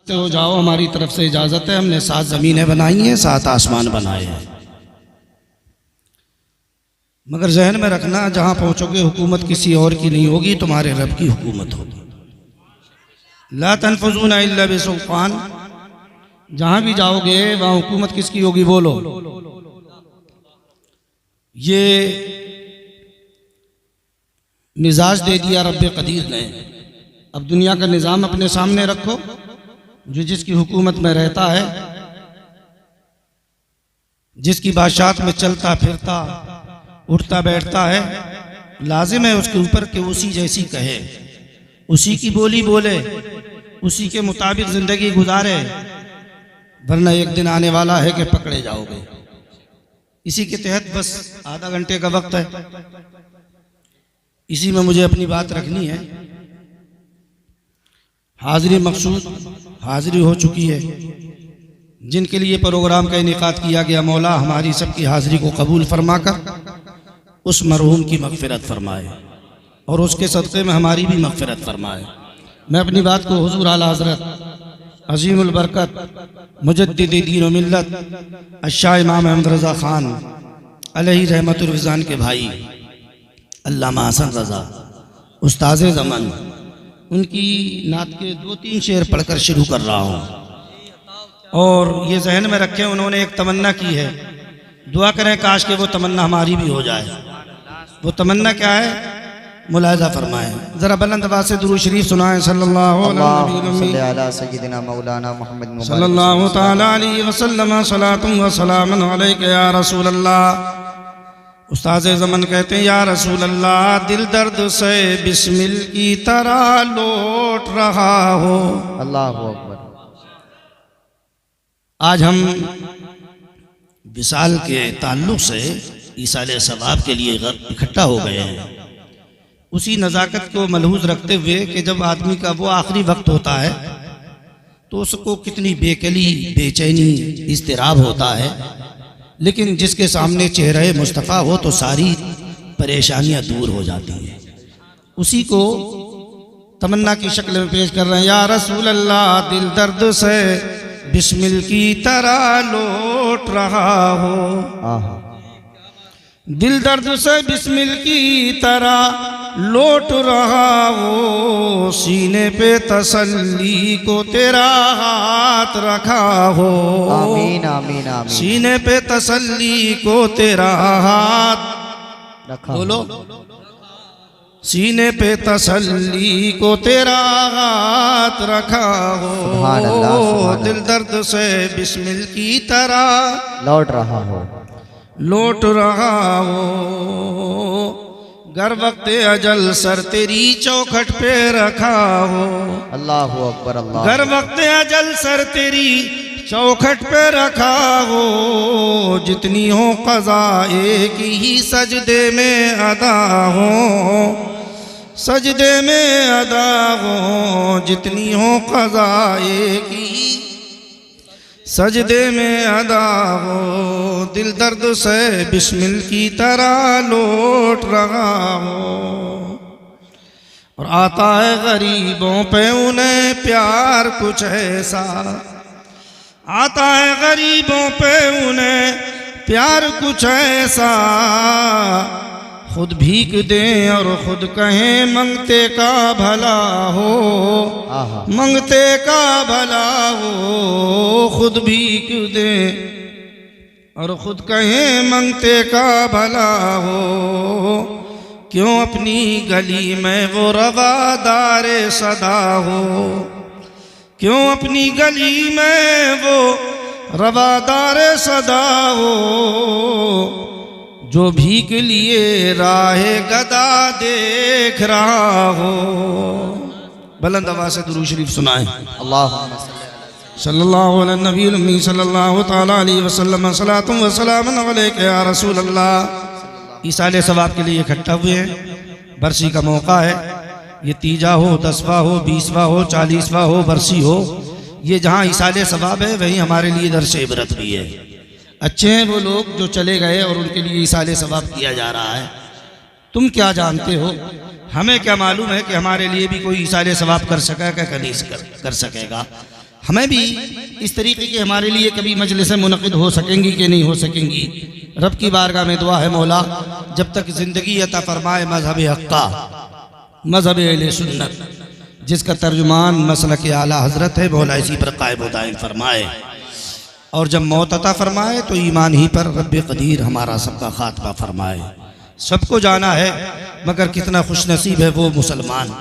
तो जाओ, हमारी तरफ से इजाज़त है। हमने 7 ज़मीनें बनाई हैं, 7 आसमान बनाए हैं। मगर जहन में रखना, जहाँ पहुँचोगे हुकूमत किसी और की नहीं होगी, तुम्हारे रब की हुकूमत होगी। ला तनफुज़ूना इल्ला बिसुल्तान। जहाँ भी जाओगे वहाँ हुकूमत किसकी होगी? बोलो। ये मिजाज दे दिया रब्बे कदीर ने। अब दुनिया का निज़ाम अपने सामने रखो, जो जिसकी हुकूमत में रहता है, जिसकी बादशाहत में चलता फिरता उठता बैठता है, लाजिम है उसके ऊपर कि उसी जैसी कहे, उसी की बोली बोले, उसी के मुताबिक जिंदगी गुजारे, वरना एक दिन आने वाला है कि पकड़े जाओगे। इसी के तहत बस आधा घंटे का वक्त है, इसी में मुझे अपनी बात रखनी है। हाज़िरी मकसूद हाज़िरी हो चुकी है। जिनके लिए प्रोग्राम का इनेकाद किया गया, मौला हमारी सबकी हाज़िरी को कबूल फरमाकर उस मरहूम की मग़फ़िरत फरमाए और उसके सदक़े में हमारी भी मग़फ़िरत फरमाए। मैं अपनी बात को हुज़ूर आला हज़रत अज़ीमुल बरकत मुजद्दिद दीन व मिल्लत अशाह इमाम अहमद रज़ा ख़ान अलैहि रहमतुल रिज़वान के भाई अल्लामा हसन रज़ा उस्ताज़े ज़मान, उनकी नात के 2-3 शेर पढ़कर शुरू कर रहा हूँ। और ये जहन में रखें, उन्होंने एक तमन्ना की है, दुआ करें काश कि वो तमन्ना हमारी भी हो जाए। वो तमन्ना क्या है, मुलाहिज़ा फरमाएं। ज़रा बुलंद आवाज़ से दुरूद शरीफ सुनाएं। सल्लल्लाहु अलैहि वसल्लम सलातुन व सलामुन अलैका या रसूल अल्लाह। उस्ताद ज़मन कहते हैं, या रसूल अल्लाह, दिल दर्द से बिस्मिल की तरह लौट रहा हो। अल्लाहु अकबर। आज हम विसाल के ताल्लुक़ से ईसाले सवाब के लिए इकट्ठा हो गए हैं। उसी नज़ाकत को मलहूज़ रखते हुए कि जब आदमी का वो आखिरी वक्त होता है तो उसको कितनी बेकली, बेचैनी, इज़्तिराब होता है, लेकिन जिसके सामने चेहरे मुस्तफ़ा हो तो सारी परेशानियां दूर हो जाती हैं। उसी को तमन्ना की शक्ल में पेश कर रहे हैं। या रसूल अल्लाह, दिल दर्द से बिस्मिल की तरह लौट रहा हो। दिल दर्द से बिस्मिल की तरह लौट रहा हो, सीने पे तसल्ली को तेरा हाथ रखा हो। आमीन आमीन आमीन। सीने पे तसल्ली को तेरा हाथ रखा। बोलो। सीने पे तसल्ली को तेरा हाथ रखा हो। सुभान अल्लाह, सुभान दिल दर्द से बिस्मिल की तरह लौट रहा हो, लौट रहा हो। गर वक्त अजल सर तेरी चौखट पे रखा हो। अल्लाहु अकबर। अल्लाह। गर वक्त अजल सर तेरी चौखट पे रखा हो, जितनी हो क़ज़ा एक ही सजदे में अदा हो। सजदे में अदा हो, जितनी हो क़ज़ा एक ही सजदे में अदा हो। दिल दर्द से बिस्मिल की तरह लौट रहा हो। और आता है गरीबों पे उन्हें प्यार कुछ ऐसा, आता है गरीबों पे उन्हें प्यार कुछ ऐसा, खुद भीख दें और खुद कहें मंगते का भला हो। मंगते का भला हो, खुद भीख दें और खुद कहें मंगते का भला हो। क्यों अपनी गली में वो रवादारे सदा हो। क्यों अपनी गली में वो रवादारे सदा हो, जो भीख लिए राहे गदा देख रहा हो। बुलंद आवाज़ से दुरूद शरीफ सुनाएं। अल्लाहुम्मा सल्लल्लाहु अलैहि नबील उम्मी सल्लल्लाहु तआला अलैहि वसल्लम सलातुन व सलामुन अलैका या रसूल अल्लाह। ईसाले सवाब के लिए इकट्ठा हुए हैं। बरसी का मौका है, ये तीजा हो, 10वां हो, 20वां हो, 40वां हो, बरसी हो, ये जहाँ ईसाले सवाब है वहीं हमारे लिए दर्स इबरत भी है। अच्छे हैं वो लोग जो चले गए और उनके लिए ईसाले सवाब किया जा रहा है। तुम क्या जानते हो, हमें क्या मालूम है कि हमारे लिए भी कोई ईसाले सवाब कर सकेगा कि नहीं कर सकेगा। हमें भी इस तरीके की हमारे लिए कभी मजलिसें मुनक़िद हो सकेंगी कि नहीं हो सकेंगी। रब की बारगाह में दुआ है मौला जब तक ज़िंदगी अता फरमाए मज़हब हक़्क़ा, मज़हब अहले सुन्नत, जिसका तर्जुमान मसलक आला हज़रत है, मौला इसी पर क़ाइम व दाइम फरमाए। और जब मौत अता फरमाए तो ईमान ही पर रब क़दीर हमारा सबका ख़ात्मा फरमाए। सबको जाना है मगर कितना खुशनसीब है वो मुसलमान,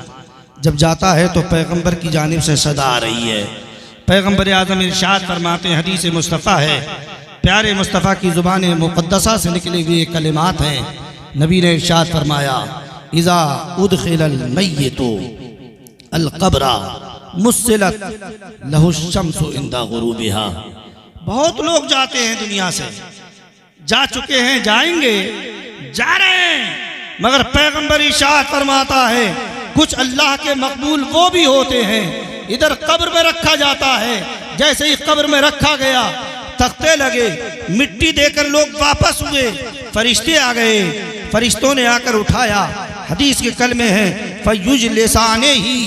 जब जाता है तो पैगंबर की जानिब से सदा आ रही है। पैगंबर आज़म इरशाद फरमाते हैं, हदीस मुस्तफ़ा है, प्यारे मुस्तफ़ा की ज़ुबान मुक़द्दसा से निकले हुए कलिमात हैं। नबी ने इरशाद फरमाया, इज़ा उदखिलल मय्यितु अल क़ब्रा मुस्सिलत लहु शम्सु इंदा गुरूबिहा। बहुत लोग जाते हैं दुनिया से, जा चुके हैं, जाएंगे, जा रहे हैं, मगर पैगंबर इरशाद फरमाता है कुछ अल्लाह के मकबूल वो भी होते हैं, इधर कब्र में रखा जाता है, जैसे ही कब्र में रखा गया तख्ते लगे, मिट्टी देकर लोग वापस हुए, फरिश्ते आ गए, फरिश्तों ने आकर उठाया। हदीस के कलमे हैं फयुजलिसाने ही,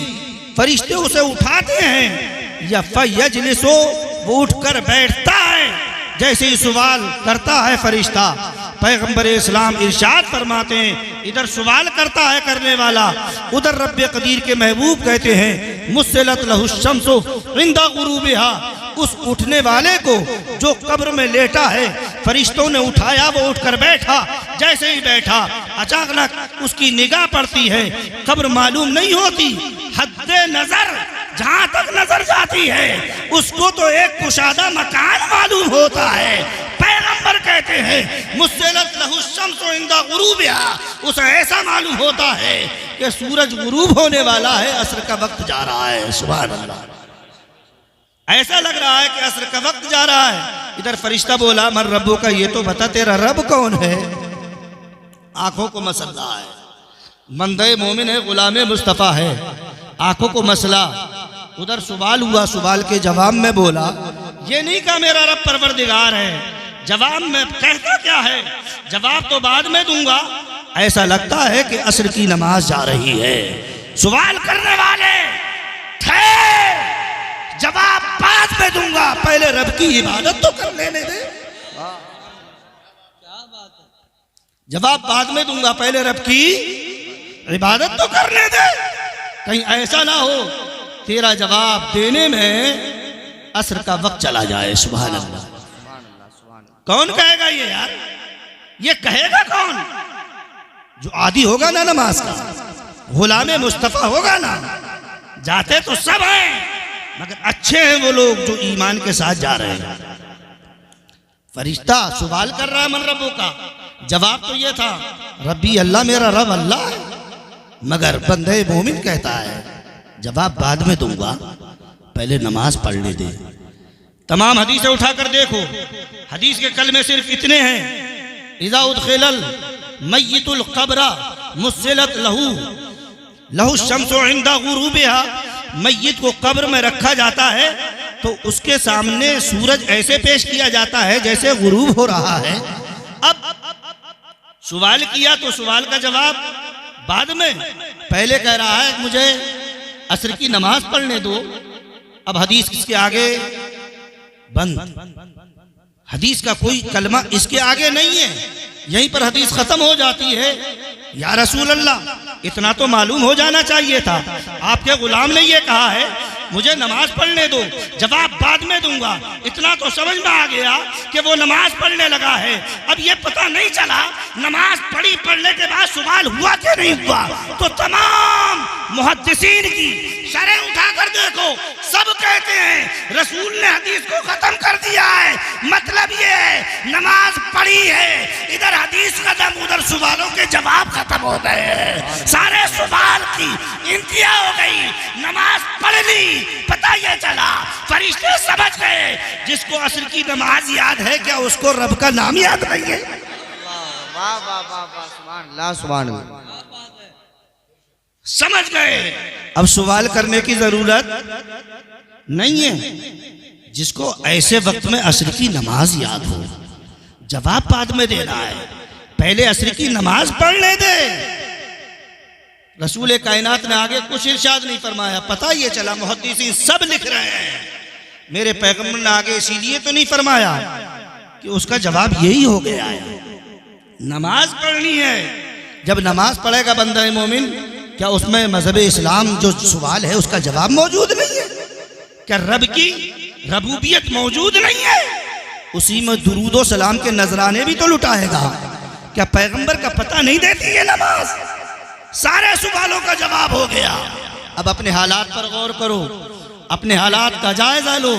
फरिश्ते उसे उठाते हैं, या फयजलिसो, वो उठकर बैठता है। जैसे ही सवाल करता है फरिश्ता, पैगंबर इस्लाम इरशाद फरमाते हैं इधर सवाल करता है करने वाला, उधर रब्बे कदीर के महबूब कहते हैं मुस्सिलत लहु शम्सु इंदा गुरूबिहा। उस उठने वाले को जो कब्र में लेटा है फरिश्तों ने उठाया, वो उठकर बैठा। जैसे ही बैठा अचानक उसकी निगाह पड़ती है, कब्र मालूम नहीं होती, हद्दे नजर जहां तक नजर जाती है उसको तो एक कुशादा मकान मालूम होता है। पैगंबर कहते हैं मुस्सिलत लहु शम्सु इंदा गुरूबिहा, उसे ऐसा मालूम होता है कि सूरज गुरूब होने वाला है, असर का वक्त जा रहा है। सुभान अल्लाह, ऐसा लग रहा है कि असर का वक्त जा रहा है। इधर फरिश्ता बोला मन रब्बो का, ये तो बता तेरा रब कौन है। आंखों को मसला है, मंदे मोमिन है, गुलाम मुस्तफ़ा है, आंखों को मसला। उधर सवाल हुआ, सवाल के जवाब में बोला, ये नहीं कहा मेरा रब परवरदिगार है। जवाब में कहता क्या है, जवाब तो बाद में दूंगा। ऐसा लगता है कि असर की नमाज जा रही है। सवाल करने वाले ठहर, जवाब बाद में दूंगा, पहले रब की इबादत तो कर लेने दे। जवाब बाद में दूंगा, पहले रब की इबादत तो करने दे। कहीं ऐसा ना हो तेरा जवाब देने में असर का वक्त चला जाए। सुभान अल्लाह, कौन कहेगा ये यार, ये कहेगा कौन? जो आदी होगा ना नमाज का, गुलामे मुस्तफ़ा होगा ना। जाते तो सब हैं मगर अच्छे हैं वो लोग जो ईमान के साथ जा रहे हैं। फरिश्ता सवाल कर रहा है मन रब्बों का, जवाब तो ये था रब्बी अल्लाह, मेरा रब अल्लाह है। मगर बंदे मोमिन कहता है जवाब बाद में दूंगा, पहले नमाज पढ़ने दे। तमाम हदीसें उठाकर देखो, हदीस के कलमे सिर्फ इतने हैं, इज़ा उदखिलल मय्यितुल क़ब्रा मुस्सिलत लहु शम्सु इंदा गुरूबिहा। मय्यित को कब्र में रखा जाता है तो उसके सामने सूरज ऐसे पेश किया जाता है जैसे गुरूब हो रहा है। अब सवाल किया तो सवाल का जवाब बाद में, पहले कह रहा है मुझे असर की नमाज पढ़ने दो। अब हदीस इसके आगे बंद, हदीस का कोई कलमा इसके आगे नहीं है, यहीं पर हदीस खत्म हो जाती है। या रसूल अल्लाह, इतना तो मालूम हो जाना चाहिए था, आपके गुलाम ने ये कहा है मुझे नमाज पढ़ने दो, जवाब बाद में दूंगा। इतना तो समझ में आ गया कि वो नमाज पढ़ने लगा है। अब ये पता नहीं चला नमाज पढ़ने के बाद सवाल हुआ कि नहीं हुआ। तो तमाम मुहद्दिसीन की शरह उठाकर देखो, सब कहते हैं रसूल ने हदीस को खत्म कर दिया है। मतलब ये है नमाज पढ़ी है, इधर हदीस खत्म, उधर सवालों के जवाब खत्म हो गए। सारे सवाल की इंतहा हो गई, नमाज पढ़ ली, पता ये चला फरिश्ते समझ गए जिसको असर की नमाज याद है क्या उसको रब का नाम याद नहीं है। वाह वाह वाह वाह, सुभान अल्लाह, सुभान अल्लाह, समझ गए। अब सवाल करने की जरूरत नहीं है। जिसको ऐसे वक्त में असर की नमाज याद हो, जवाब बाद में देना है, पहले असर की नमाज पढ़ने दे। रसूल कायनात ने आगे कुछ इरशाद नहीं फरमाया। पता ये चला मुहद्दिसीन सब लिख रहे हैं मेरे पैगंबर ने आगे इसीलिए तो नहीं फरमाया कि उसका जवाब यही हो गया है, नमाज पढ़नी है। जब नमाज पढ़ेगा बंदा मोमिन, क्या उसमें मजहब इस्लाम जो सवाल है उसका जवाब मौजूद नहीं है? क्या रब की रबूबियत मौजूद नहीं है? उसी में दुरूदो सलाम के नजराने भी तो लुटाएगा। क्या पैगंबर का पता नहीं देती है नमाज? सारे सवालों का जवाब हो गया। अब अपने हालात पर गौर करो, अपने हालात का जायजा लो।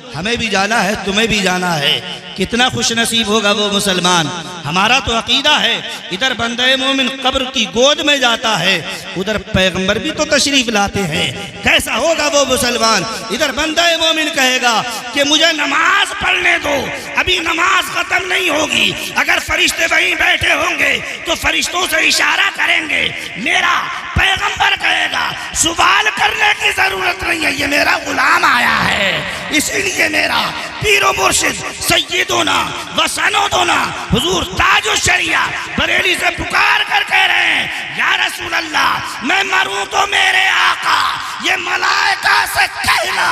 हमें भी जाना है, तुम्हें भी जाना है। कितना खुश नसीब होगा वो मुसलमान। हमारा तो अकीदा है, इधर बंदे मोमिन कब्र की गोद में जाता है, उधर पैगंबर भी तो तशरीफ लाते हैं। कैसा होगा वो मुसलमान? इधर बंदे मोमिन कहेगा कि मुझे नमाज पढ़ने दो, अभी नमाज खत्म नहीं होगी। अगर फरिश्ते वहीं बैठे होंगे तो फरिश्तों से इशारा करेंगे। मेरा पैगंबर कहेगा सवाल करने की जरूरत नहीं है, ये मेरा गुलाम आया है, इसीलिए मेरा पीरो मुर्शिद सैयदोना व सनोदोना हुजूर ताजो शरिया बरेली से पुकार कर कह रहे हैं, या रसूल अल्लाह, मैं मरूं तो मेरे आका ये मलाइका से कहना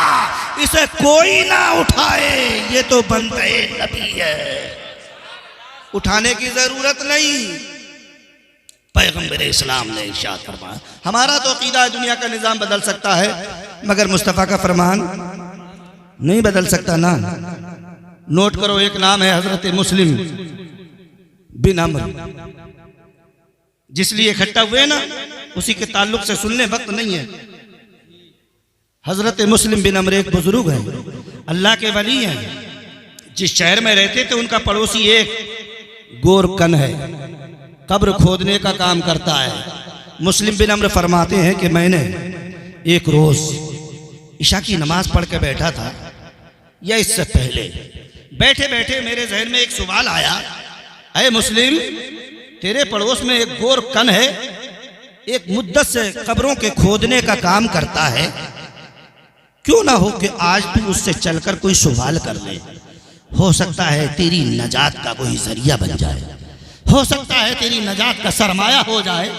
इसे कोई ना उठाए, ये तो बंदे नबी है, उठाने की जरूरत नहीं। पैगंबर इस्लाम ने इरशाद फरमाया। हमारा तो अकीदा दुनिया का निज़ाम बदल सकता है मगर मुस्तफ़ा का फरमान नहीं बदल सकता ना। नोट करो, एक नाम है हजरत मुस्लिम बिन अम्र। जिस लिए इकट्ठा हुए ना उसी के ताल्लुक से सुनने वक्त नहीं है। हजरत मुस्लिम बिन अम्र एक बुजुर्ग है, अल्लाह के वली हैं। जिस शहर में रहते थे उनका पड़ोसी एक गोरकन है, कब्र खोदने का काम करता है। मुस्लिम बिन अम्र फरमाते हैं कि मैंने एक रोज ईशा की नमाज पढ़ के बैठा था, या इससे पहले बैठे बैठे मेरे जहन में एक सवाल आया, अरे मुस्लिम, तेरे पड़ोस में एक गोरकन है, एक मुद्दत से कब्रों के खोदने का काम करता है, क्यों ना हो कि आज भी उससे चलकर कोई सवाल कर ले। हो सकता है तेरी नजात का कोई जरिया बन जाए, हो सकता है तेरी नजात का सरमाया हो जाए,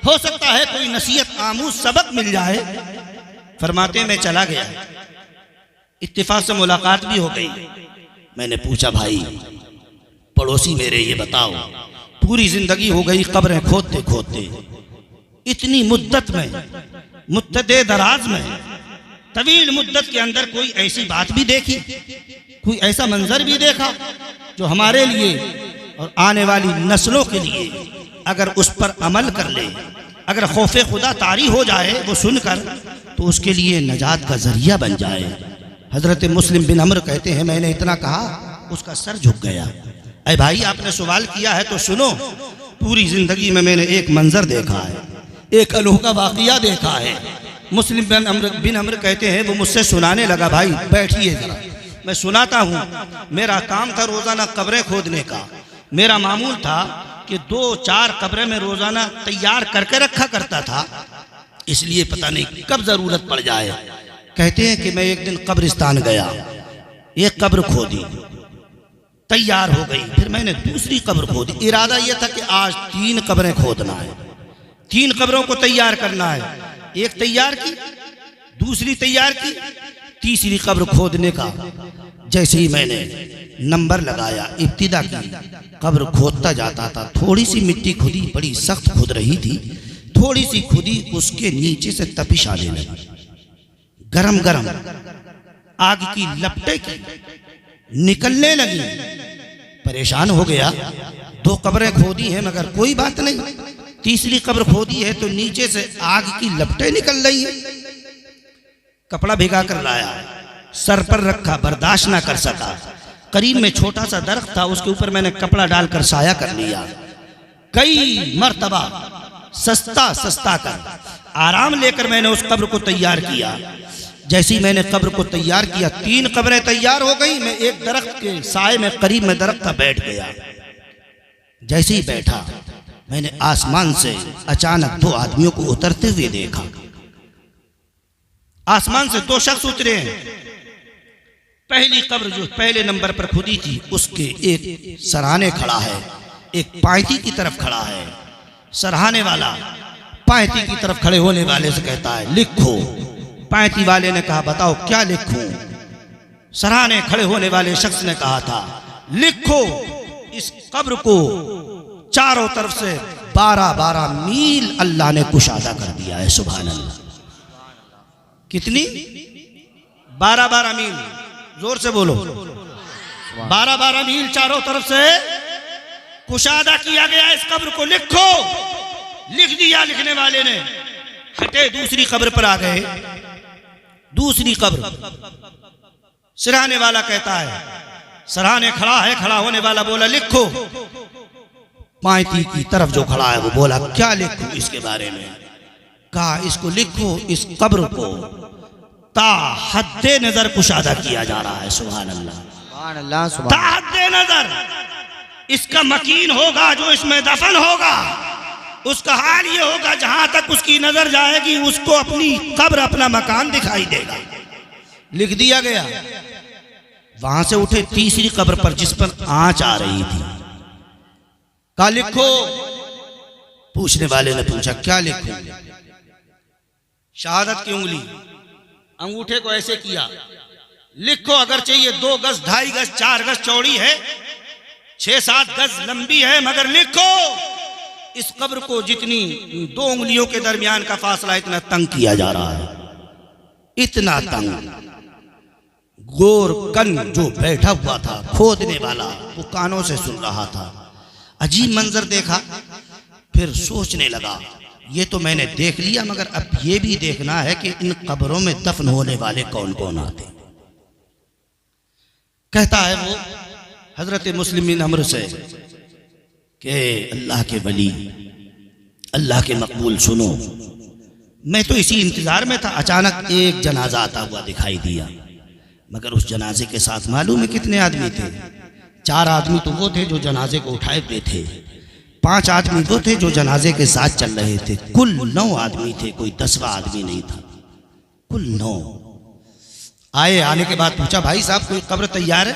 हो सकता है कोई नसीहत आमूज सबक मिल जाए। फरमाते मैं चला गया, इत्तेफाक से मुलाकात भी हो गई। मैंने पूछा, भाई पड़ोसी मेरे, ये बताओ, पूरी जिंदगी हो गई कब्रें खोदते खोदते, इतनी मुद्दत में, मुद्दत दराज में, तवील मुद्दत के अंदर कोई ऐसी बात भी देखी, कोई ऐसा मंजर भी देखा जो हमारे लिए और आने वाली नस्लों के लिए अगर उस पर अमल कर ले, अगर खौफे खुदा तारी हो जाए वो सुनकर, तो उसके लिए नजात का जरिया बन जाए। हजरत मुस्लिम बिन अम्र कहते हैं, मैंने इतना कहा उसका सर झुक गया। अरे भाई, आपने सवाल किया है तो सुनो। पूरी जिंदगी में मैंने एक मंजर देखा है, एक अनोखा वाकया देखा है। मुस्लिम बिन अम्र कहते हैं, वो मुझसे सुनाने लगा। भाई बैठिए जरा, मैं सुनाता हूँ। मेरा काम था रोजाना कब्रें खोदने का। मेरा मामूल था कि 2-4 कब्रें में रोजाना तैयार करके रखा करता था, इसलिए पता नहीं कब जरूरत पड़ जाए। कहते हैं कि मैं एक दिन कब्रिस्तान गया, एक कब्र खोदी, तैयार हो गई। फिर मैंने दूसरी कब्र खोदी। इरादा यह था कि आज 3 कब्रें खोदना है, 3 कब्रों को तैयार करना है। एक तैयार की, दूसरी तैयार की, तीसरी कब्र खोदने का जैसे ही मैंने नंबर लगाया, इब्तिदा की, कब्र खोदता जाता था। थोड़ी सी मिट्टी खुदी, बड़ी सख्त खुद रही थी। थोड़ी सी खुदी, उसके नीचे से तपिश आने लगी, गरम गरम आग की लपटें की निकलने लगी। परेशान हो गया, 2 कब्रें खोदी हैं मगर कोई बात नहीं, तीसरी कब्र खोदी है तो नीचे से आग की लपटें निकल रही हैं। कपड़ा भिगा कर लाया, सर पर रखा, बर्दाश्त ना कर सका। करीब में छोटा सा दरख्त था, उसके ऊपर मैंने कपड़ा डालकर साया कर लिया। कई मर्तबा सस्ता सस्ता कर आराम लेकर मैंने उस कब्र को तैयार किया। जैसे ही मैंने कब्र को तैयार किया, 3 कब्रें तैयार हो गई। मैं एक दरख्त के साए में, करीब में दरख्त था, बैठ गया। जैसे ही बैठा, मैंने आसमान से अचानक 2 आदमियों को उतरते हुए देखा। आसमान से 2 शख्स उतरे हैं। पहली कब्र जो पहले नंबर पर खुदी थी, उसके एक सराहने खड़ा है, एक पायती की तरफ खड़ा है। सराहने वाला पायती की तरफ खड़े होने वाले से कहता है, लिखो। पायती वाले ने कहा, बताओ क्या लिखूं? सराहने खड़े होने वाले शख्स ने कहा था, लिखो इस कब्र को चारों तरफ से 12-12 मील अल्लाह ने कुशादा कर दिया है। सुभान अल्लाह। कितनी? 12-12 मील। जोर से बोलो। 12-12 मील चारों तरफ से कुशादा किया गया। इस कब्र को लिखो। लिख दिया लिखने वाले ने। हटे दूसरी कब्र पर आ गए। दूसरी कब्र। सिरहाने वाला कहता है, सिरहाने खड़ा है, खड़ा होने वाला बोला लिखो। पायती की तरफ जो खड़ा है वो बोला, क्या लिखूं इसके बारे में? कहा इसको लिखो, इस कब्र को ता हद्दे नजर कुशादा किया जा रहा है। सुभान अल्लाह। सुभान अल्लाह। सुभान ता हद्दे नजर। इसका मकीन होगा जो इसमें दफन होगा, उसका हाल ये होगा जहां तक उसकी नजर जाएगी उसको अपनी कब्र, अपना मकान दिखाई देगा। लिख दिया गया। वहां से उठे तीसरी कब्र पर जिस पर आंच आ रही थी। कहा लिखो। पूछने वाले ने पूछा क्या लिखूं? शहादत की उंगली अंगूठे को ऐसे किया, लिखो। अगर चाहिए 2 गज, 2.5 गज, 4 गज चौड़ी है, 6-7 गज लंबी है, मगर लिखो। इस कब्र को जितनी 2 उंगलियों के दरमियान का फासला इतना तंग किया जा रहा है, इतना तंग। गोरकन जो बैठा हुआ था खोदने वाला, वो कानों से सुन रहा था। अजीब मंजर देखा, फिर सोचने लगा ये तो मैंने देख लिया, मगर अब ये भी देखना है कि इन कब्रों में दफन होने वाले कौन कौन आते। कहता है वो हजरत मुस्लिम बिन अमर से कि अल्लाह के वली, अल्लाह के मकबूल, सुनो, मैं तो इसी इंतजार में था। अचानक एक जनाजा आता हुआ दिखाई दिया, मगर उस जनाजे के साथ मालूम है कितने आदमी थे? 4 आदमी तो वो थे जो जनाजे को उठाए हुए थे, 5 आदमी वो थे जो जनाजे के साथ चल रहे थे। कुल 9 आदमी थे, कोई 10वां आदमी नहीं था, कुल 9 आए। आने के बाद पूछा, भाई साहब कोई कब्र तैयार है?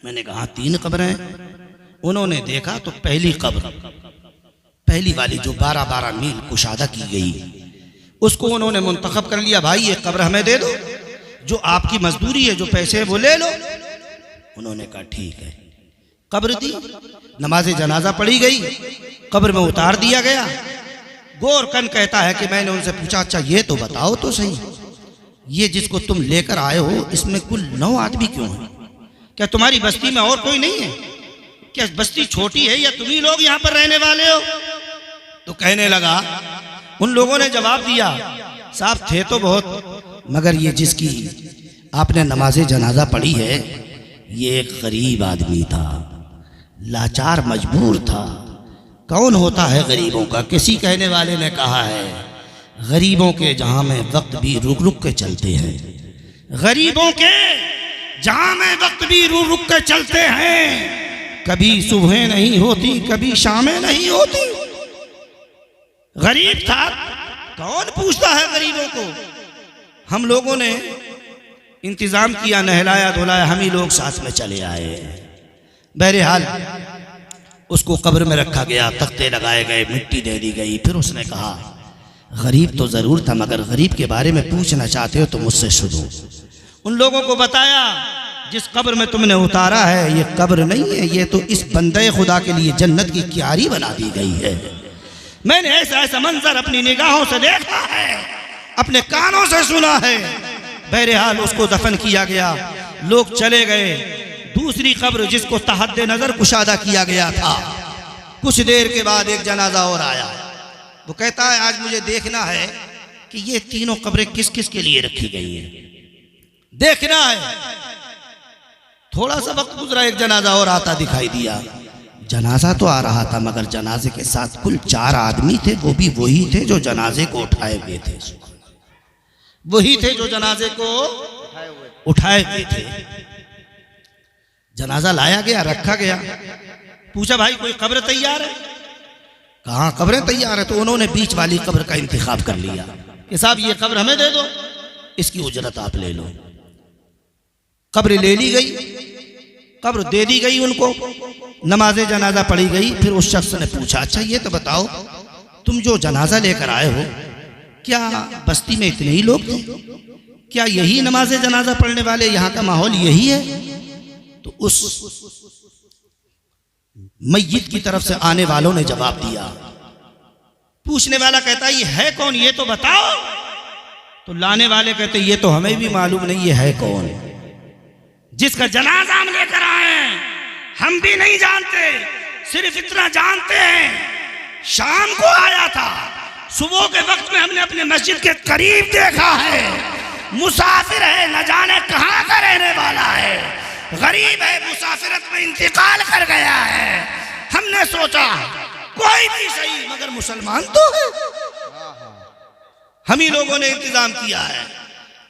मैंने कहा 3 कब्रें हैं। उन्होंने देखा तो पहली कब्र, पहली वाली जो 12-12 मील कुशादा की गई, उसको उन्होंने मुंतखब कर लिया। भाई ये कब्र हमें दे दो, जो आपकी मजदूरी है, जो पैसे है वो ले लो। उन्होंने कहा ठीक है। कब्र दी, नमाज जनाजा पढ़ी गई, कब्र में उतार दिया गया। गोरकन कहता है कि मैंने उनसे पूछा, अच्छा ये तो बताओ तो सही, ये जिसको तुम लेकर आए हो इसमें कुल 9 आदमी क्यों हैं? क्या तुम्हारी बस्ती में और कोई नहीं है? क्या बस्ती छोटी है या तुम ही लोग यहाँ पर रहने वाले हो? तो कहने लगा, उन लोगों ने जवाब दिया, साहब थे तो बहुत, मगर ये जिसकी आपने नमाज जनाजा पढ़ी है ये एक गरीब आदमी था, लाचार मजबूर था। कौन होता है गरीबों का? किसी कहने वाले ने कहा है, गरीबों के जहां में वक्त भी रुक रुक के चलते हैं, गरीबों के जहां में वक्त भी रुक रुक के चलते हैं। कभी सुबह नहीं होती, कभी शामें नहीं होती। गरीब था, कौन पूछता है गरीबों को? हम लोगों ने इंतजाम किया, नहलाया धुलाया, हम ही लोग साथ में चले आए। बहरहाल उसको कब्र में रखा गया, तख्ते लगाए गए, मिट्टी दे दी गई। फिर उसने कहा, गरीब तो जरूर था, मगर गरीब के बारे में पूछना चाहते हो तो मुझसे सुनो। उन लोगों को बताया, जिस कब्र में तुमने उतारा है ये कब्र नहीं है, ये तो इस बंदे खुदा के लिए जन्नत की क्यारी बना दी गई है। मैंने ऐसा ऐसा मंजर अपनी निगाहों से देखा है, अपने कानों से सुना है। बहरहाल उसको दफन किया गया, लोग चले गए। दूसरी कब्र जिसको तहद्दे नजर कुशादा किया गया था, कुछ देर के बाद एक जनाजा और आया। वो कहता है, आज मुझे देखना है कि ये तीनों कब्रें किस किस के लिए रखी गई हैं, देखना है। थोड़ा सा वक्त गुजरा, एक जनाजा और आता दिखाई दिया। जनाजा तो आ रहा था, मगर जनाजे के साथ कुल 4 आदमी थे, वो भी वही थे जो जनाजे को उठाए हुए थे, वही थे जो जनाजे को उठाए हुए थे। जनाजा लाया गया, रखा गया। पूछा, भाई कोई कब्र तैयार है? कहाँ कब्रें तैयार है? तो उन्होंने बीच वाली कब्र का इंतखाब कर लिया कि साहब ये कब्र हमें दे दो, इसकी उजरत आप ले लो। कब्र ले ली गई, कब्र दे दी गई उनको, नमाज जनाजा पढ़ी गई। फिर उस शख्स ने पूछा, अच्छा ये तो बताओ, तुम जो जनाजा लेकर आए हो क्या बस्ती में इतने ही लोग थे? क्या यही नमाज जनाजा पढ़ने वाले यहाँ का माहौल यही है? तो उस मय्यत की तरफ से आने वालों ने जवाब दिया। पूछने वाला कहता ये है कौन, ये तो बताओ। तो लाने वाले कहते ये तो हमें भी मालूम नहीं ये है कौन। जिसका जनाजा हम लेकर आए हम भी नहीं जानते, सिर्फ इतना जानते हैं शाम को आया था, सुबह के वक्त में हमने अपने मस्जिद के करीब देखा है, मुसाफिर है, न जाने कहां का रहने वाला है, गरीब है, मुसाफिरत में इंतकाल कर गया है। हमने सोचा कोई भी सही मगर मुसलमान तो है। हम ही लोगों ने इंतजाम किया है,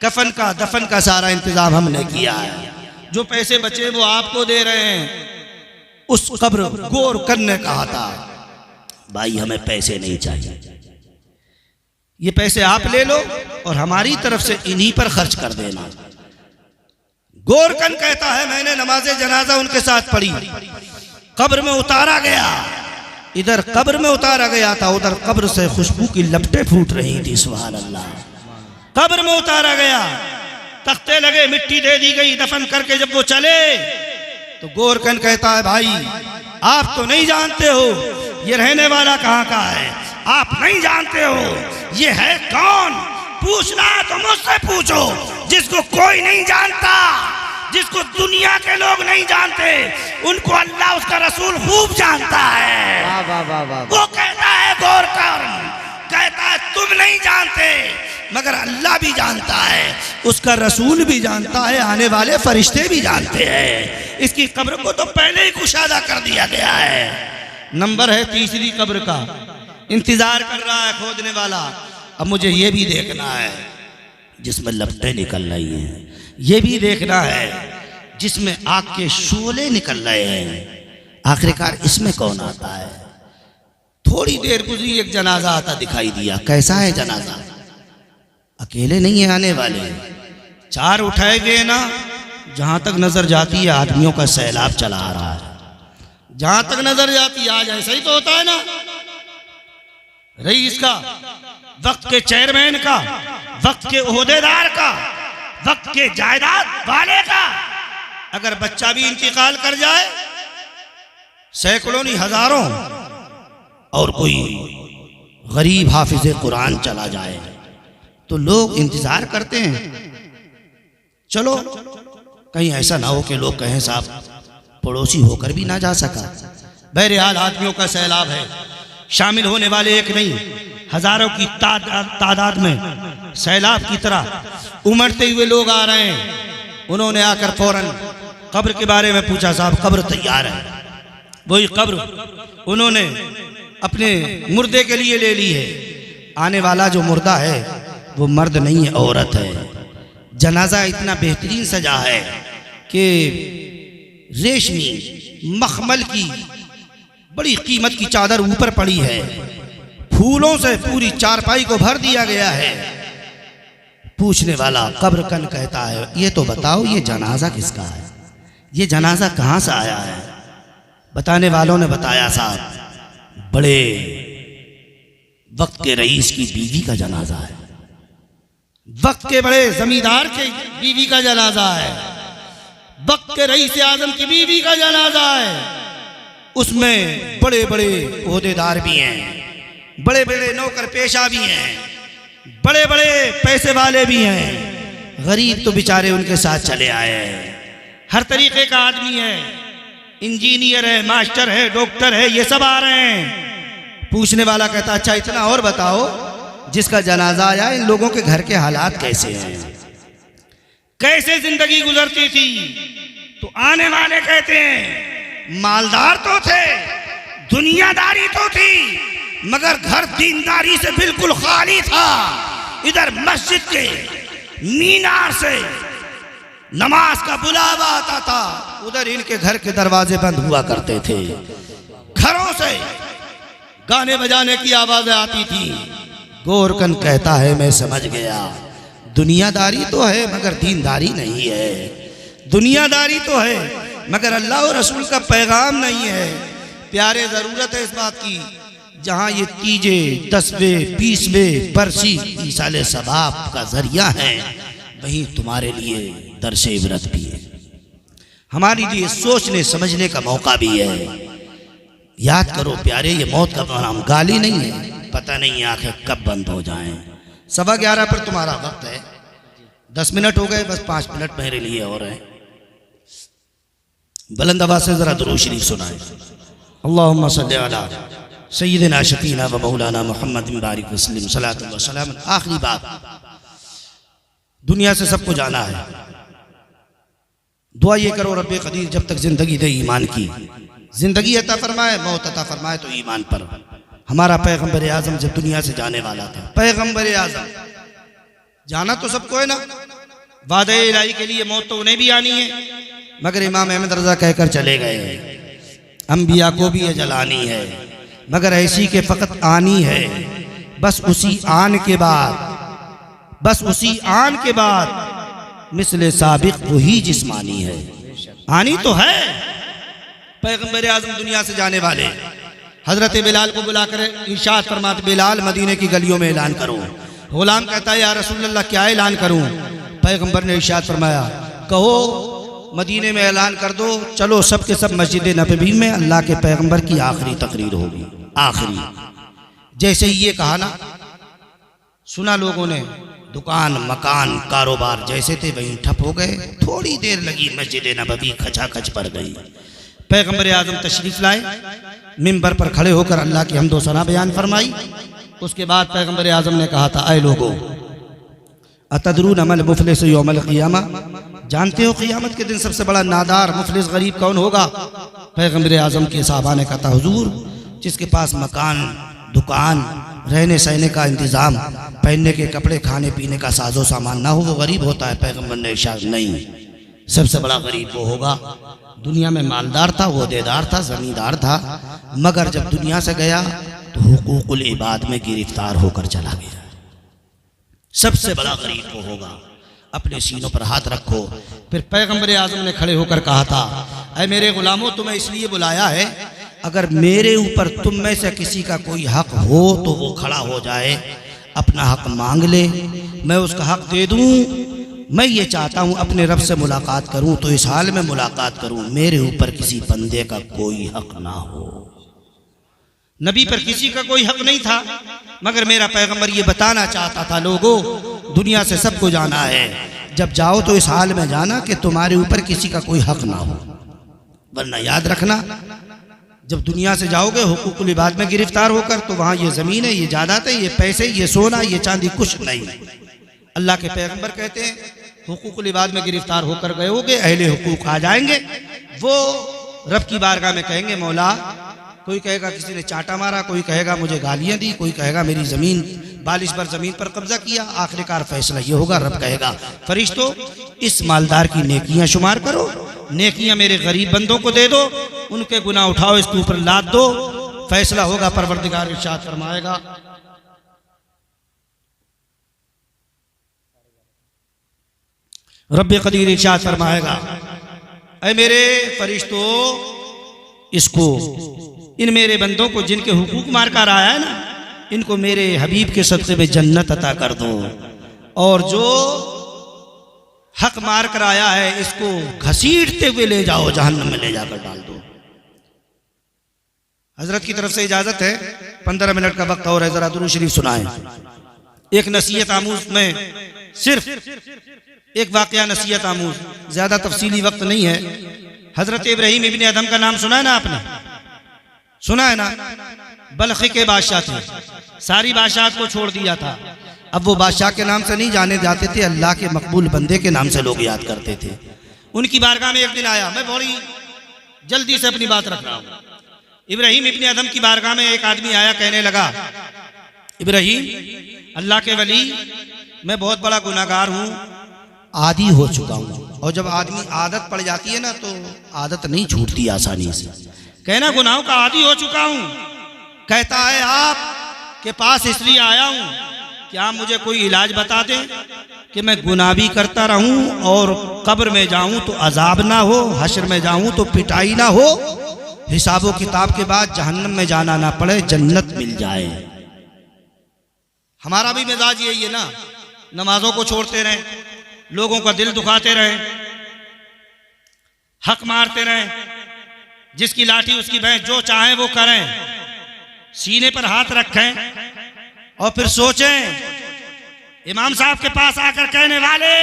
कफन का दफन का सारा इंतजाम हमने किया है। जो पैसे बचे वो आपको दे रहे हैं। उस कब्र गोरकन ने कहा था भाई हमें पैसे नहीं चाहिए, ये पैसे आप ले लो और हमारी तरफ से इन्हीं पर खर्च कर देना। गोरकन कहता है मैंने नमाज़े जनाजा उनके साथ पढ़ी, कब्र में उतारा गया, इधर कब्र में उतारा गया था, उधर कब्र से खुशबू की लपटें फूट रही थी। सुभान अल्लाह। कब्र में उतारा गया, तख्ते लगे, मिट्टी दे दी गई, दफन करके जब वो चले तो गोरकन कहता है भाई आप तो नहीं जानते हो ये रहने वाला कहाँ का है, आप नहीं जानते हो ये है कौन। पूछना तो मुझसे पूछो, जिसको कोई नहीं जानता, जिसको दुनिया के लोग नहीं जानते, उनको अल्लाह उसका रसूल खूब जानता है। वाह वाह वाह वाह। वो कहता है गोरकन कहता है तुम नहीं जानते मगर अल्लाह भी जानता है, उसका रसूल भी जानता है, आने वाले फरिश्ते भी जानते हैं। इसकी कब्र को तो पहले ही कुशादा कर दिया गया है। नंबर है तीसरी कब्र का, इंतजार कर रहा है खोदने वाला। अब मुझे ये भी देखना है जिसमें लपटें निकल रही हैं, ये भी देखना है जिसमें आग के शोले निकल रहे हैं, आखिरकार इसमें कौन आता है। थोड़ी देर गुजरी, एक जनाजा आता दिखाई दिया। कैसा है जनाजा? अकेले नहीं है आने वाले, चार उठाए गए ना, जहां तक नजर जाती है आदमियों का सैलाब चला आ रहा है। जहां तक नजर जाती है, आज ऐसा ही तो होता है ना, रईस का, वक्त के चेयरमैन का, वक्त के ओहदेदार का, वक्त के जायदाद वाले का, अगर बच्चा भी इंतकाल कर जाए, सैकड़ों नहीं हजारों, और कोई गरीब हाफिज कुरान चला जाए तो लोग इंतजार करते हैं। चलो कहीं ऐसा ना हो कि लोग कहें साहब पड़ोसी होकर भी ना जा सका। बहरहाल आदमियों का सैलाब है, शामिल होने वाले एक नहीं हजारों की तादाद में सैलाब की तरह उमड़ते हुए लोग आ रहे हैं। उन्होंने आकर फौरन कब्र के बारे में पूछा, साहब कब्र तैयार है। वही कब्र उन्होंने अपने मुर्दे के लिए ले ली है। आने वाला जो मुर्दा है वो मर्द नहीं है, औरत है। जनाजा इतना बेहतरीन सजा है कि रेशमी मखमल की बड़ी कीमत की चादर ऊपर पड़ी है, फूलों से पूरी चारपाई को भर दिया गया है। पूछने वाला कब्रकन कहता है ये तो बताओ ये जनाजा किसका है, ये जनाजा कहाँ से आया है। बताने वालों ने बताया साहब बड़े वक्त के रईस की बीवी का जनाजा है, वक्त के बड़े जमींदार के बीवी का जनाजा है, वक्त के रईस आजम की बीवी का जनाजा है। उसमें बड़े बड़े ओहदेदार भी हैं, बड़े बड़े नौकर पेशा भी हैं, बड़े बड़े पैसे वाले भी हैं। गरीब तो बेचारे उनके साथ चले आए हैं। हर तरीके का आदमी है, इंजीनियर है, मास्टर है, डॉक्टर है, ये सब आ रहे हैं। पूछने वाला कहता अच्छा इतना और बताओ जिसका जनाजा आया इन लोगों के घर के हालात कैसे हैं, कैसे जिंदगी गुजरती थी। तो आने वाले कहते हैं मालदार तो थे, दुनियादारी तो थी, मगर घर दीनदारी से बिल्कुल खाली था। इधर मस्जिद के मीनार से नमाज का बुलावा आता था, उधर इनके घर के दरवाजे बंद हुआ करते थे। घरों से गाने बजाने की आवाजें आती थी। गोरकन कहता है मैं समझ गया, दुनियादारी तो है मगर दीनदारी नहीं है, दुनियादारी तो है मगर अल्लाह और रसूल का पैगाम नहीं है। प्यारे जरूरत है इस बात की, जहाँ ये तीजे 10वें 20वें बरसी ईसाले सबाब का जरिया है, वहीं तुम्हारे लिए दर्श इबरत भी है, हमारे लिए सोचने समझने का मौका भी है। याद करो प्यारे, ये मौत का नाम गाली नहीं है, पता नहीं आंखें कब बंद हो जाएं। 11:15 पर तुम्हारा वक्त है, 10 मिनट हो गए, बस 5 मिनट मेरे लिए और हैं। बुलंद आवाज से जरा दुरूद शरीफ सुनाए। अल्लाहुम्मा सल्ली अला सय्यिदिना शफीना व मौलाना मुहम्मद बारिक वसल्लम सलातु व सलाम। आखिरी बात, दुनिया से सबको जाना है, दुआ ये करो रब्बे कदीर जब तक जिंदगी दे ईमान की, जिंदगी अता फरमाए, मौत अता फरमाए तो ईमान पर। हमारा पैगंबर आजम जब दुनिया से जाने वाला था, पैगंबर आजम जाना तो सबको है ना, वादे इलाही के लिए मौत तो उन्हें भी आनी है, मगर इमाम अहमद रजा कहकर चले गए अंबिया को भी अजल आनी है, मगर ऐसी के फकत आनी है। बस उसी आन के बाद, बस उसी आन के बाद मिसले साबिक वही जिस्मानी है। आनी तो है, पैगंबर आजम दुनिया से जाने वाले। हजरत बिलाल को बुलाकर इरशाद फरमाते, बिलाल मदीने की गलियों में ऐलान करो। गुलाम कहता है या रसूल अल्लाह क्या ऐलान करूं? पैगंबर ने इरशाद फरमाया, कहो मदीने में ऐलान कर दो, चलो सब के सब मस्जिद नबवी में अल्लाह के पैगंबर की आखिरी तकरीर होगी। आखिरी जैसे ही ये कहा ना, सुना लोगों ने, दुकान मकान कारोबार जैसे थे वहीं ठप हो गए। थोड़ी देर लगी, मस्जिद नबवी खचाखच भर गई। पैगंबर आजम तशरीफ लाए, मिंबर पर खड़े होकर अल्लाह की हम्दो सना बयान फरमाई। उसके बाद पैगंबर आजम ने कहा था, ऐ लोगो अतदरून अमल मुफलिस यौमल क़ियामा, जानते हो क़ियामत के दिन सबसे बड़ा नादार मुफलिस गरीब कौन होगा? पैगंबर आजम के साहबा ने कहा, हुजूर जिसके पास मकान दुकान रहने सहने का इंतज़ाम, पहनने के कपड़े, खाने पीने का साजो सामान ना हो, वो गरीब होता है। पैगंबर ने इरशाद, नहीं, सबसे बड़ा गरीब वो होगा, दुनिया में मालदार था, वोदेदार था, जमींदार था, मगर जब दुनिया से गया तो हुकूकुल इबाद में गिरफ्तार होकर चला गया। सबसे बड़ा गरीब वो होगा। अपने सीनों पर हाथ रखो। फिर पैगंबर आजम ने खड़े होकर कहा था, ऐ मेरे गुलामों, तुम्हें इसलिए बुलाया है, अगर मेरे ऊपर तुम में से किसी का कोई हक हो तो वो खड़ा हो जाए, अपना हक मांग ले, मैं उसका हक दे दूं। मैं ये चाहता हूं अपने रब से मुलाकात करूं, तो इस हाल में मुलाकात करूं मेरे ऊपर किसी बंदे का कोई हक ना हो। नबी पर किसी का कोई हक नहीं था, मगर मेरा पैगंबर ये बताना चाहता था, लोगों दुनिया से सबको जाना है, जब जाओ तो इस हाल में जाना कि तुम्हारे ऊपर किसी का कोई हक ना हो, वरना याद रखना जब दुनिया से जाओगे हुकूकुल इबाद में गिरफ्तार होकर, तो वहाँ ये ज़मीन है, ये जायदाद है, ये पैसे, ये सोना, ये चांदी कुछ नहीं। अल्लाह के पैगंबर कहते हैं, हुकूकुल इबाद में गिरफ्तार होकर गए होगे, अहले हुकूक आ जाएंगे, वो रब की बारगाह में कहेंगे, मौला, कोई कहेगा किसी ने चांटा मारा, कोई कहेगा मुझे गालियाँ दी, कोई कहेगा मेरी ज़मीन बालिश पर ज़मीन पर कब्जा किया। आखिरकार फैसला ये होगा, रब कहेगा, फरिश्तों इस मालदार की नेकियां शुमार करो, नेकियां मेरे गरीब बंदों को दे दो, उनके गुनाह उठाओ, इसके ऊपर लाद दो, फैसला होगा। परवरदिगार इरशाद फरमाएगा, रब्बे कदीर इरशाद फरमाएगा, ऐ मेरे फरिश्तों, इसको, इन मेरे बंदों को जिनके हुकूक मार कर आया है ना, इनको मेरे हबीब के सदक़े में जन्नत अता कर दो, और जो हक मार कर आया है इसको घसीटते हुए ले जाओ, जहन्नम में ले जाकर डाल दो। हजरत की तरफ से इजाजत है, 15 मिनट का वक्त और है, जरा दुरूद शरीफ सुनाएं। एक नसीहत आमूज में सिर्फ एक वाकया नसीहत आमूज, ज्यादा तफसीली वक्त नहीं है। हजरत इब्राहीम इब्ने अदम का नाम सुना है ना आपने? सुना है ना? बल्ख के बादशाह थे, सारी बादशाह को छोड़ दिया था। अब वो बादशाह के नाम से नहीं जाने जाते थे, अल्लाह के मकबूल बंदे के नाम से लोग याद करते थे। उनकी बारगाह में एक दिन आया, मैं बड़ी जल्दी से अपनी बात रख रहा हूँ। इब्राहीम इब्ने अदम की बारगाह में एक आदमी आया, कहने लगा, इब्राहीम अल्लाह के वली, मैं बहुत बड़ा गुनाहगार हूँ, आदी हो चुका हूँ। और जब आदमी आदत पड़ जाती है ना, तो आदत नहीं छूटती आसानी से। कहना गुनाहों का आदी हो चुका हूँ। कहता है आप के पास इसलिए आया हूँ, क्या मुझे कोई इलाज बता दें कि मैं गुनाह भी करता रहूं और कब्र में जाऊं तो अजाब ना हो, हश्र में जाऊं तो पिटाई ना हो, हिसाबो किताब के बाद जहन्नम में जाना ना पड़े, जन्नत मिल जाए। हमारा भी मिजाज यही है ना, नमाजों को छोड़ते रहें, लोगों का दिल दुखाते रहें, हक मारते रहें, जिसकी लाठी उसकी भैंस, जो चाहे वो करें, सीने पर हाथ रखें और फिर सोचें। इमाम साहब के पास आकर कहने वाले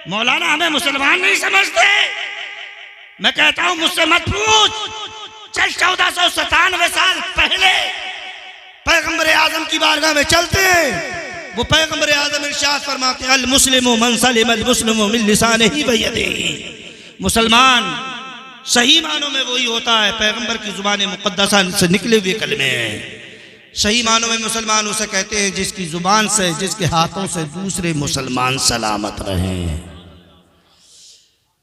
मौलाना हमें मुसलमान नहीं समझते, मैं कहता हूं मुझसे मत पूछ। चल 1497 साल पहले पैगंबर आजम की बारगाह में चलते हैं। वो पैगंबर आजम इरशाद फरमाते हैं, अल मुस्लिमु मन सलिम अल मुस्लिमु मिन लिसानिही व यदिही। मुसलमान सही मानों में वही होता है पैगंबर की जुबान मुकद्दसा से निकले हुए कलमे हैं। सही मानों में मुसलमान उसे कहते हैं जिसकी जुबान से, जिसके हाथों से दूसरे मुसलमान सलामत रहें।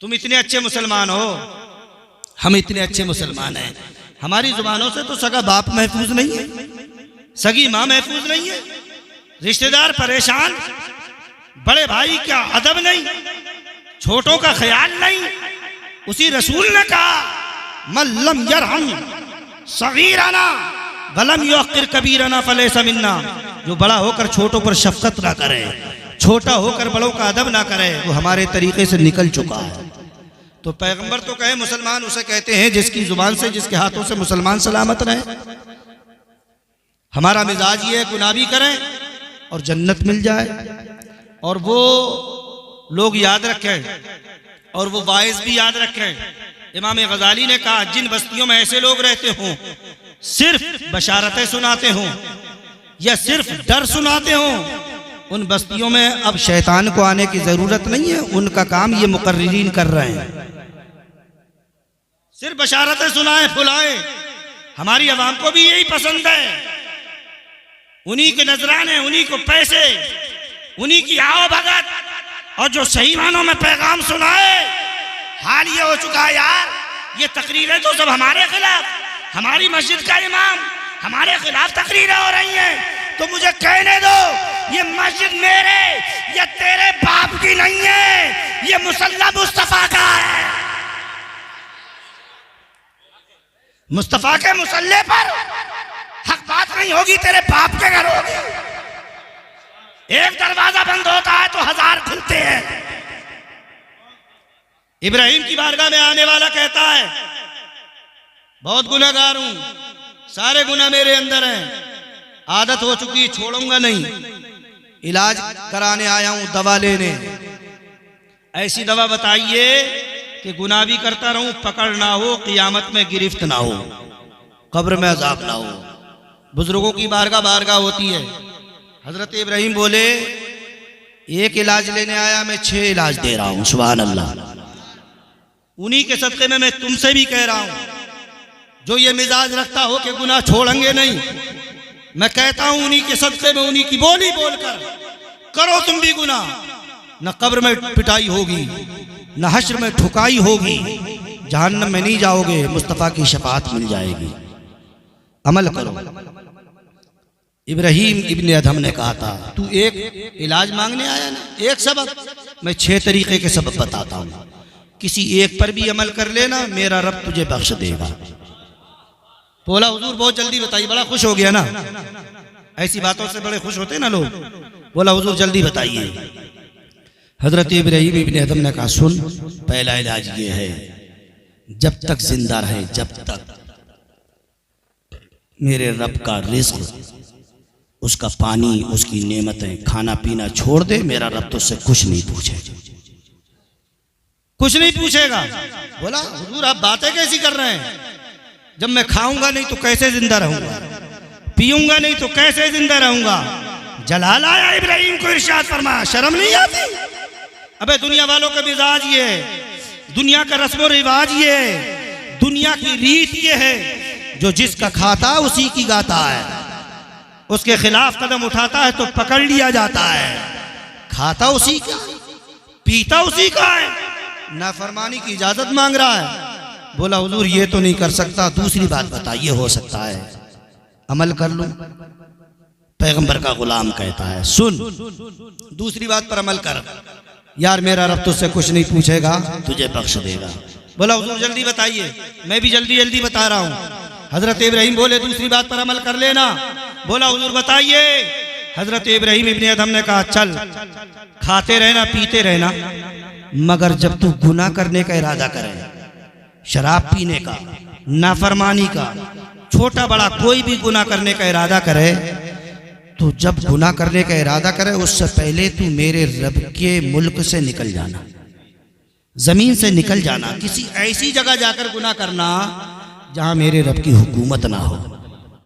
तुम इतने अच्छे मुसलमान हो, हम इतने अच्छे मुसलमान हैं, हमारी जुबानों से तो सगा बाप महफूज नहीं है, सगी माँ महफूज नहीं है, रिश्तेदार परेशान, बड़े भाई का अदब नहीं, छोटों का ख्याल नहीं। उसी रसूल ने कहा मल्लम यरहम सगीरना वलम युक़िर कबीरना फलैसा मिन्ना। जो बड़ा होकर छोटों पर शफकत ना करे, छोटा होकर बड़ों का अदब ना करे, वो हमारे तरीके से निकल चुका है। तो पैगंबर तो कहे मुसलमान उसे कहते हैं जिसकी जुबान से, जिसके हाथों से मुसलमान सलामत रहे। हमारा मिजाज ये है गुनाह भी करें और जन्नत मिल जाए। और वो लोग याद रखें और वो वाइज भी याद रखें। इमाम गजाली ने कहा जिन बस्तियों में ऐसे लोग रहते हों, सिर्फ बशारतें सुनाते हों या सिर्फ डर सुनाते हों, उन बस्तियों में अब शैतान को आने की जरूरत नहीं है, उनका काम ये मुकर्रिरीन कर रहे हैं। सिर्फ बशारतें सुनाएं फुलाएं, हमारी आवाम को भी यही पसंद है। उन्हीं के नजराने, उन्हीं को पैसे, उन्हीं की आओ भगत, और जो सही मानों में पैगाम सुनाए। हाल ये हो चुका है यार, ये तकरीरें तो सब हमारे खिलाफ, हमारी मस्जिद का इमाम हमारे खिलाफ तकरीरें हो रही हैं। तो मुझे कहने दो, ये मस्जिद मेरे या तेरे बाप की नहीं है, ये मुसल्ला मुस्तफा का है। मुस्तफा के मुसल्ले पर हक बात नहीं होगी, तेरे बाप के घर होगी। एक दरवाजा बंद होता है तो 1000 खुलते हैं। इब्राहिम की बारगाह में आने वाला कहता है बहुत गुनहगार हूं, सारे गुनाह मेरे अंदर हैं, आदत हो चुकी, छोड़ूंगा नहीं, इलाज कराने आया हूं, दवा लेने। ऐसी दवा बताइए कि गुनाह भी करता रहूं, पकड़ ना हो, क़ियामत में गिरफ्त ना हो, कब्र में अज़ाब ना हो। बुजुर्गों की बारगाह होती है। हजरत इब्राहिम बोले एक इलाज लेने आया, मैं 6 इलाज दे रहा हूं। सुभान अल्लाह। उन्हीं के सदक़े में मैं तुमसे भी कह रहा हूं, जो ये मिजाज रखता हो कि गुनाह छोड़ेंगे नहीं, मैं कहता हूं उन्हीं के सदक़े में, उन्हीं की बोली बोलकर करो तुम भी गुनाह। न कब्र में पिटाई होगी, न हश्र में ठुकाई होगी, जहन्नम में नहीं जाओगे, मुस्तफ़ा की शफाअत मिल जाएगी। अमल करो। इब्राहिम इब्ने अदहम ने कहा था तू एक इलाज मांगने आया ना, एक सबक, मैं 6 तरीके के सबक बताता हूं, किसी एक पर भी अमल कर लेना, मेरा रब तुझे बख्श देगा। बोला हुजूर बहुत जल्दी बताइए, बड़ा खुश हो गया ना, ऐसी बातों से बड़े खुश होते ना लोग। बोला हुजूर जल्दी बताइए। हजरत इब्राहिम इब्ने अदहम ने कहा सुन, पहला इलाज ये है, जब तक जिंदा रहे, जब तक मेरे रब का रिज़्क़, उसका पानी, उसकी नेमतें, खाना पीना छोड़ दे, मेरा रब तो उससे कुछ नहीं पूछेगा, कुछ नहीं पूछेगा। बोला हुजूर आप बातें कैसी कर रहे हैं, जब मैं खाऊंगा नहीं तो कैसे जिंदा रहूंगा, पीऊंगा नहीं तो कैसे जिंदा रहूंगा। जलाल आया इब्राहिम को, इरशाद फरमाया शर्म नहीं आती? अबे दुनिया वालों का मिजाज ये है, दुनिया का रस्म रिवाज ये है, दुनिया की रीत ये है, जो जिसका खाता उसी की गाता है, उसके खिलाफ कदम उठाता है तो पकड़ लिया जाता है। खाता उसी का, पीता उसी का है, नाफरमानी की इजाजत मांग रहा है। बोला हुजूर ये तो नहीं कर सकता, दूसरी बात बताइए, हो सकता है अमल कर लूं। पैगंबर का गुलाम कहता है सुन, दूसरी बात पर अमल कर, यार मेरा रब तुझसे कुछ नहीं पूछेगा, तुझे बख्श देगा। बोला हुजूर जल्दी बताइए, मैं भी जल्दी जल्दी बता रहा हूं। हजरत इब्राहिम बोले दूसरी बात पर अमल कर लेना। बोला हुजूर बताइए। हजरत इब्राहीम इब्ने अदहम ने कहा चल खाते रहना पीते रहना, मगर जब तू गुनाह करने का इरादा करे, शराब पीने का, नाफरमानी का, छोटा बड़ा कोई भी गुनाह करने का इरादा करे, तो जब गुनाह करने का इरादा करे उससे पहले तू मेरे रब के मुल्क से निकल जाना, जमीन से निकल जाना, किसी ऐसी जगह जाकर गुनाह करना जहां मेरे रब की हुकूमत ना हो।